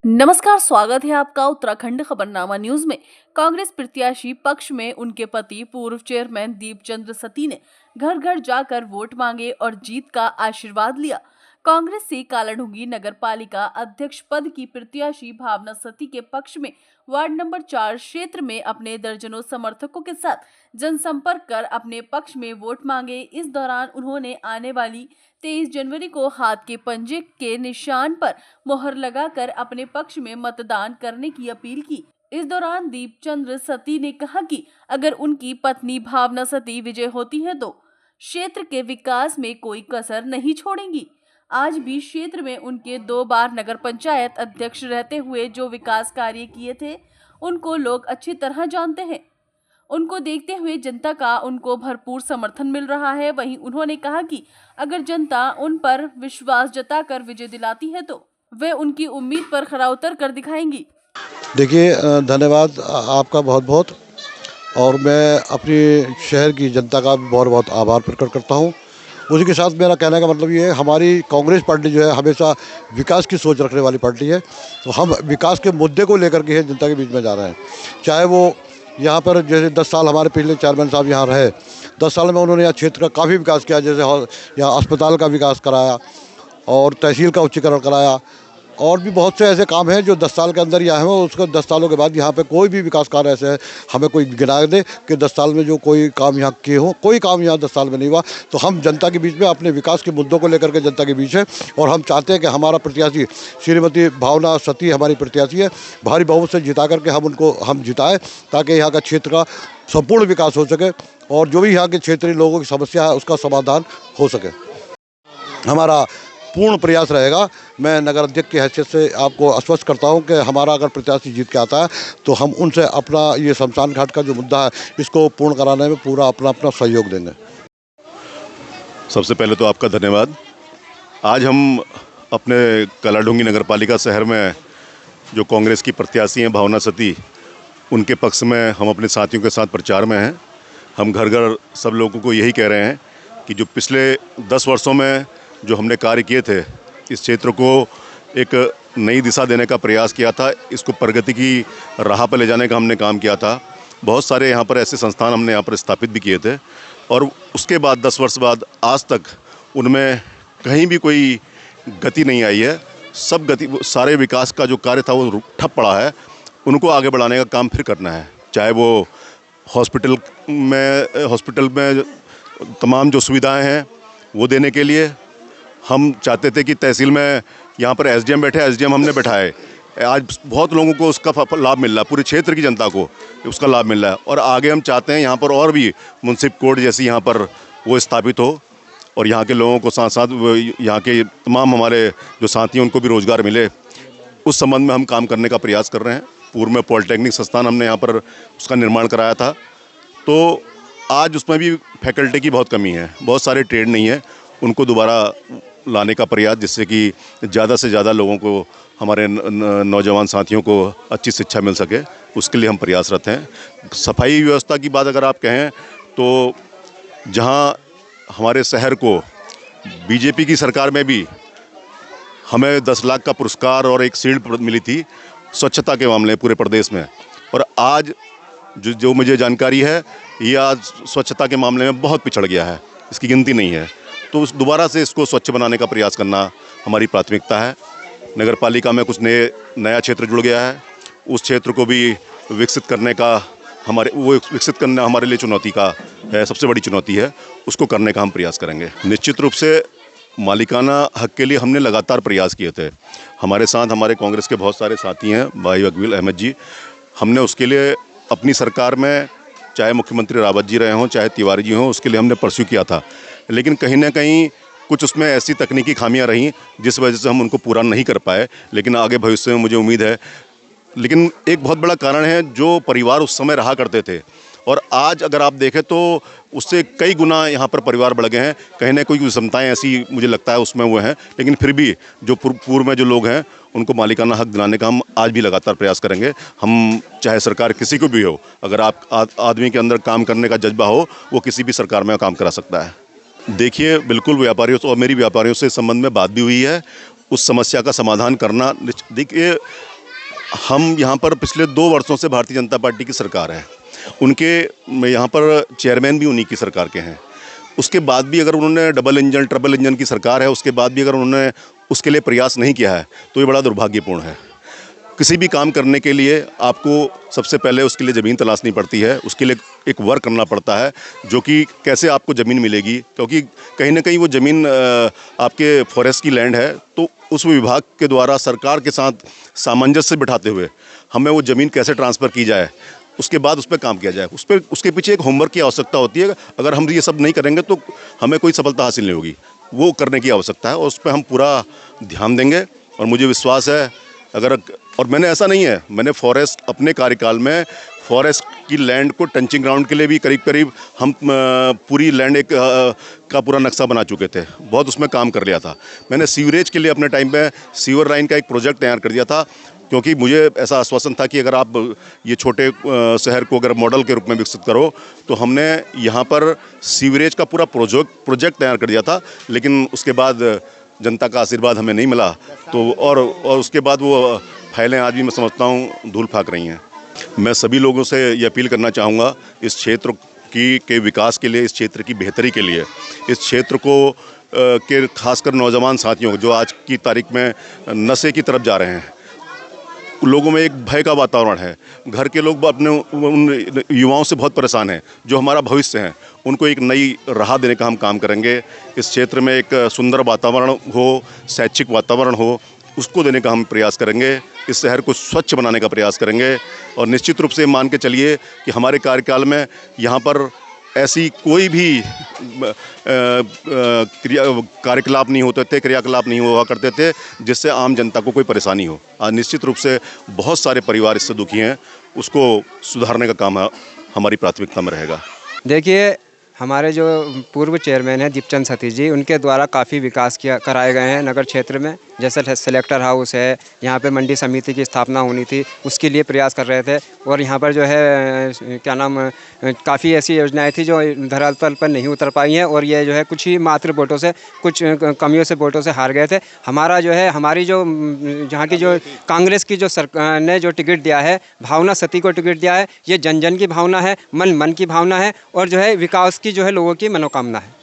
नमस्कार, स्वागत है आपका उत्तराखंड खबरनामा न्यूज में। कांग्रेस प्रत्याशी पक्ष में उनके पति पूर्व चेयरमैन दीपचंद्र सती ने घर घर जाकर वोट मांगे और जीत का आशीर्वाद लिया। कांग्रेस से कालाढूंगी नगर पालिका अध्यक्ष पद की प्रत्याशी भावना सती के पक्ष में वार्ड नंबर 4 क्षेत्र में अपने दर्जनों समर्थकों के साथ जनसंपर्क कर अपने पक्ष में वोट मांगे। इस दौरान उन्होंने आने वाली 23 जनवरी को हाथ के पंजे के निशान पर मोहर लगाकर अपने पक्ष में मतदान करने की अपील की। इस दौरान दीपचंद्र सती ने कहा कि अगर उनकी पत्नी भावना सती विजय होती है तो क्षेत्र के विकास में कोई कसर नहीं छोड़ेंगी। आज भी क्षेत्र में उनके 2 बार नगर पंचायत अध्यक्ष रहते हुए जो विकास कार्य किए थे उनको लोग अच्छी तरह जानते हैं। उनको देखते हुए जनता का उनको भरपूर समर्थन मिल रहा है। वहीं उन्होंने कहा कि अगर जनता उन पर विश्वास जताकर विजय दिलाती है तो वे उनकी उम्मीद पर खरा उतर कर दिखाएंगी। देखिए, धन्यवाद आपका बहुत बहुत। और मैं अपनी शहर की जनता का बहुत बहुत आभार प्रकट करता हूँ। उसी के साथ मेरा कहने का मतलब ये है, हमारी कांग्रेस पार्टी जो है हमेशा विकास की सोच रखने वाली पार्टी है। तो हम विकास के मुद्दे को लेकर के जनता के बीच में जा रहे हैं। चाहे वो यहाँ पर जैसे 10 साल हमारे पिछले चेयरमैन साहब यहाँ रहे, 10 साल में उन्होंने यहाँ क्षेत्र का काफ़ी विकास किया। जैसे यहाँ अस्पताल का विकास कराया और तहसील का उच्चीकरण कराया, और भी बहुत से ऐसे काम हैं जो 10 साल के अंदर यहाँ हैं। उसको 10 सालों के बाद यहाँ पे कोई भी विकास कार्य ऐसे है हमें कोई गिना दे कि 10 साल में जो कोई काम यहाँ किए हों, कोई काम यहाँ 10 साल में नहीं हुआ। तो हम जनता के बीच में अपने विकास के मुद्दों को लेकर के जनता के बीच है, और हम चाहते हैं कि हमारा प्रत्याशी श्रीमती भावना सती हमारी प्रत्याशी है, भारी बहुमत से जिता करके हम जिताएँ, ताकि यहाँ का क्षेत्र का संपूर्ण विकास हो सके और जो भी यहाँ के क्षेत्रीय लोगों की समस्या है उसका समाधान हो सके। हमारा पूर्ण प्रयास रहेगा। मैं नगर अध्यक्ष की हैसियत से आपको आश्वस्त करता हूं कि हमारा अगर प्रत्याशी जीत के आता है तो हम उनसे अपना ये शमशान घाट का जो मुद्दा है इसको पूर्ण कराने में पूरा अपना सहयोग देंगे। सबसे पहले तो आपका धन्यवाद। आज हम अपने कालाढूंगी नगर पालिका शहर में जो कांग्रेस की प्रत्याशी हैं भावना सती, उनके पक्ष में हम अपने साथियों के साथ प्रचार में हैं। हम घर घर सब लोगों को यही कह रहे हैं कि जो पिछले 10 वर्षों में जो हमने कार्य किए थे, इस क्षेत्र को एक नई दिशा देने का प्रयास किया था, इसको प्रगति की राह पर ले जाने का हमने काम किया था। बहुत सारे यहाँ पर ऐसे संस्थान हमने यहाँ पर स्थापित भी किए थे, और उसके बाद 10 वर्ष बाद आज तक उनमें कहीं भी कोई गति नहीं आई है। सारे विकास का जो कार्य था वो ठप पड़ा है। उनको आगे बढ़ाने का काम फिर करना है। चाहे वो हॉस्पिटल में तमाम जो सुविधाएँ हैं वो देने के लिए हम चाहते थे कि तहसील में यहाँ पर एसडीएम बैठे, एसडीएम हमने बैठाए। आज बहुत लोगों को उसका लाभ मिल रहा है, पूरे क्षेत्र की जनता को उसका लाभ मिल रहा है। और आगे हम चाहते हैं यहाँ पर और भी मुंसिफ कोर्ट जैसी यहाँ पर वो स्थापित हो, और यहाँ के लोगों को साथ साथ यहाँ के तमाम हमारे जो साथी हैं उनको भी रोज़गार मिले। उस संबंध में हम काम करने का प्रयास कर रहे हैं। पूर्व में पॉलिटेक्निक संस्थान हमने यहाँ पर उसका निर्माण कराया था, तो आज उसमें भी फैकल्टी की बहुत कमी है, बहुत सारे ट्रेड नहीं है। उनको दोबारा लाने का प्रयास, जिससे कि ज़्यादा से ज़्यादा लोगों को, हमारे नौजवान साथियों को अच्छी शिक्षा मिल सके, उसके लिए हम प्रयासरत हैं। सफाई व्यवस्था की बात अगर आप कहें तो जहां हमारे शहर को बीजेपी की सरकार में भी हमें 10 लाख का पुरस्कार और एक शील्ड मिली थी स्वच्छता के मामले पूरे प्रदेश में, और आज जो मुझे जानकारी है ये आज स्वच्छता के मामले में बहुत पिछड़ गया है, इसकी गिनती नहीं है। तो दोबारा से इसको स्वच्छ बनाने का प्रयास करना हमारी प्राथमिकता है। नगर पालिका में कुछ नया क्षेत्र जुड़ गया है, उस क्षेत्र को भी विकसित करना हमारे लिए चुनौती का है, सबसे बड़ी चुनौती है। उसको करने का हम प्रयास करेंगे। निश्चित रूप से मालिकाना हक के लिए हमने लगातार प्रयास किए थे। हमारे साथ हमारे कांग्रेस के बहुत सारे साथी हैं, भाई अकबिल अहमद जी। हमने उसके लिए अपनी सरकार में, चाहे मुख्यमंत्री रावत जी रहे हों, चाहे तिवारी जी हों, उसके लिए हमने परस्यू किया था। लेकिन कहीं ना कहीं कुछ उसमें ऐसी तकनीकी खामियां रहीं जिस वजह से हम उनको पूरा नहीं कर पाए। लेकिन आगे भविष्य में मुझे उम्मीद है। लेकिन एक बहुत बड़ा कारण है जो परिवार उस समय रहा करते थे, और आज अगर आप देखें तो उससे कई गुना यहाँ पर परिवार बढ़ गए हैं। कहीं ना कोई विषमताएँ ऐसी मुझे लगता है उसमें वो हैं, लेकिन फिर भी जो पूर्व में जो लोग हैं उनको मालिकाना हक दिलाने का हम आज भी लगातार प्रयास करेंगे। हम चाहे सरकार किसी को भी हो, अगर आदमी के अंदर काम करने का जज्बा हो, वो किसी भी सरकार में काम करा सकता है। देखिए, बिल्कुल व्यापारियों से और मेरी व्यापारियों से संबंध में बात भी हुई है। उस समस्या का समाधान करना, देखिए हम यहाँ पर पिछले 2 वर्षों से भारतीय जनता पार्टी की सरकार है, उनके यहाँ पर चेयरमैन भी उन्हीं की सरकार के हैं। उसके बाद भी अगर उन्होंने डबल इंजन ट्रिपल इंजन की सरकार है, उसके बाद भी अगर उन्होंने उसके लिए प्रयास नहीं किया है तो ये बड़ा दुर्भाग्यपूर्ण है। किसी भी काम करने के लिए आपको सबसे पहले उसके लिए ज़मीन तलाशनी पड़ती है, उसके लिए एक वर्क करना पड़ता है, जो कि कैसे आपको ज़मीन मिलेगी, क्योंकि कहीं ना कहीं वो ज़मीन आपके फॉरेस्ट की लैंड है, तो उस विभाग के द्वारा सरकार के साथ सामंजस्य बिठाते हुए हमें वो ज़मीन कैसे ट्रांसफ़र की जाए, उसके बाद उस पर काम किया जाए। उसके पीछे एक होमवर्क की आवश्यकता होती है। अगर हम ये सब नहीं करेंगे तो हमें कोई सफलता हासिल नहीं होगी। वो करने की आवश्यकता है और उस पर हम पूरा ध्यान देंगे। और मुझे विश्वास है और मैंने ऐसा नहीं है, मैंने फॉरेस्ट अपने कार्यकाल में फॉरेस्ट की लैंड को टंचिंग ग्राउंड के लिए भी करीब हम पूरी लैंड का पूरा नक्शा बना चुके थे, बहुत उसमें काम कर लिया था। मैंने सीवरेज के लिए अपने टाइम पे सीवर लाइन का एक प्रोजेक्ट तैयार कर दिया था, क्योंकि मुझे ऐसा आश्वासन था कि अगर आप ये छोटे शहर को अगर मॉडल के रूप में विकसित करो, तो हमने यहाँ पर सीवरेज का पूरा प्रोजेक्ट तैयार कर दिया था। लेकिन उसके बाद जनता का आशीर्वाद हमें नहीं मिला, तो और उसके बाद वो फाइलें आज भी मैं समझता हूँ धूल फाक रही हैं। मैं सभी लोगों से ये अपील करना चाहूँगा, इस क्षेत्र के विकास के लिए, इस क्षेत्र की बेहतरी के लिए, इस क्षेत्र को के खासकर नौजवान साथियों जो आज की तारीख में नशे की तरफ जा रहे हैं, लोगों में एक भय का वातावरण है। घर के लोग अपने उन युवाओं से बहुत परेशान हैं जो हमारा भविष्य हैं, उनको एक नई राह देने का हम काम करेंगे। इस क्षेत्र में एक सुंदर वातावरण हो, शैक्षिक वातावरण हो, उसको देने का हम प्रयास करेंगे। इस शहर को स्वच्छ बनाने का प्रयास करेंगे और निश्चित रूप से मान के चलिए कि हमारे कार्यकाल में यहाँ पर ऐसी कोई भी क्रियाकलाप नहीं हुआ करते थे जिससे आम जनता को कोई परेशानी हो। आज निश्चित रूप से बहुत सारे परिवार इससे दुखी हैं, उसको सुधारने का काम हमारी प्राथमिकता में रहेगा। देखिए, हमारे जो पूर्व चेयरमैन हैं दीपचंद सतीश जी, उनके द्वारा काफ़ी विकास कराए गए हैं नगर क्षेत्र में। जैसे सेलेक्टर हाउस है, यहाँ पे मंडी समिति की स्थापना होनी थी, उसके लिए प्रयास कर रहे थे। और यहाँ पर जो है क्या नाम, काफ़ी ऐसी योजनाएं थी जो धरातल पर नहीं उतर पाई हैं, और ये जो है कुछ ही मात्र वोटों से, कुछ कमियों से वोटों से हार गए थे। हमारा जो है, हमारी जो जहाँ की जो कांग्रेस की जो सरकार ने जो टिकट दिया है, भावना सती को टिकट दिया है, ये जन जन की भावना है, मन मन की भावना है, और जो है विकास की जो है लोगों की मनोकामना है।